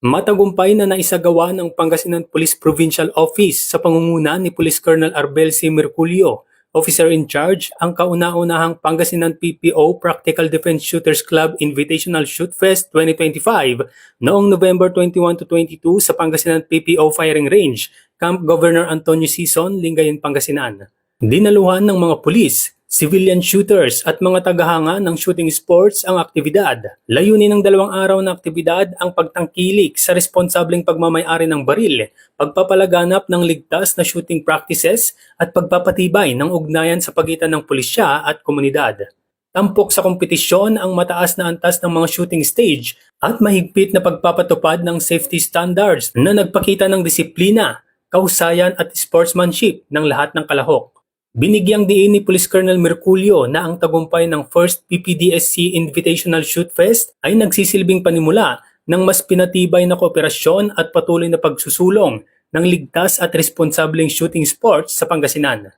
Matagumpay na naisagawa ng Pangasinan Police Provincial Office sa pangunguna ni Police Colonel Arbel C. Merculio, Officer in Charge, ang kauna-unahang Pangasinan PPO Practical Defense Shooters Club Invitational Shoot Fest 2025 noong November 21 to 22 sa Pangasinan PPO Firing Range, Camp Governor Antonio Sison, Lingayen, Pangasinan. Dinaluhan ng mga pulis, civilian shooters at mga tagahanga ng shooting sports ang aktibidad. Layunin ng 2 araw na aktibidad ang pagtangkilik sa responsableng pagmamay-ari ng baril, pagpapalaganap ng ligtas na shooting practices at pagpapatibay ng ugnayan sa pagitan ng pulisya at komunidad. Tampok sa kompetisyon ang mataas na antas ng mga shooting stage at mahigpit na pagpapatupad ng safety standards na nagpakita ng disiplina, kahusayan at sportsmanship ng lahat ng kalahok. Binigyang diin ni Police Colonel Merculio na ang tagumpay ng First PPDSC Invitational Shoot Fest ay nagsisilbing panimula ng mas pinatibay na kooperasyon at patuloy na pagsusulong ng ligtas at responsableng shooting sports sa Pangasinan.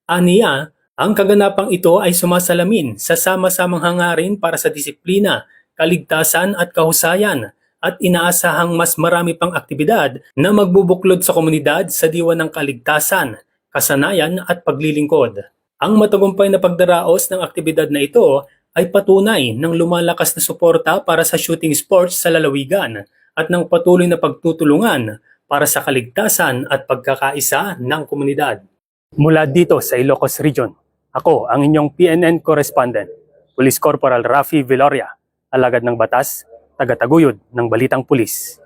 Aniya, ang kaganapang ito ay sumasalamin sa sama-samang hangarin para sa disiplina, kaligtasan at kahusayan at inaasahang mas marami pang aktibidad na magbubuklod sa komunidad sa diwa ng kaligtasan, kasanayan at paglilingkod. Ang matagumpay na pagdaraos ng aktibidad na ito ay patunay ng lumalakas na suporta para sa shooting sports sa lalawigan at ng patuloy na pagtutulungan para sa kaligtasan at pagkakaisa ng komunidad. Mula dito sa Ilocos Region, ako ang inyong PNN correspondent, Police Corporal Rafi Viloria, alagad ng batas, tagataguyod ng Balitang Pulis.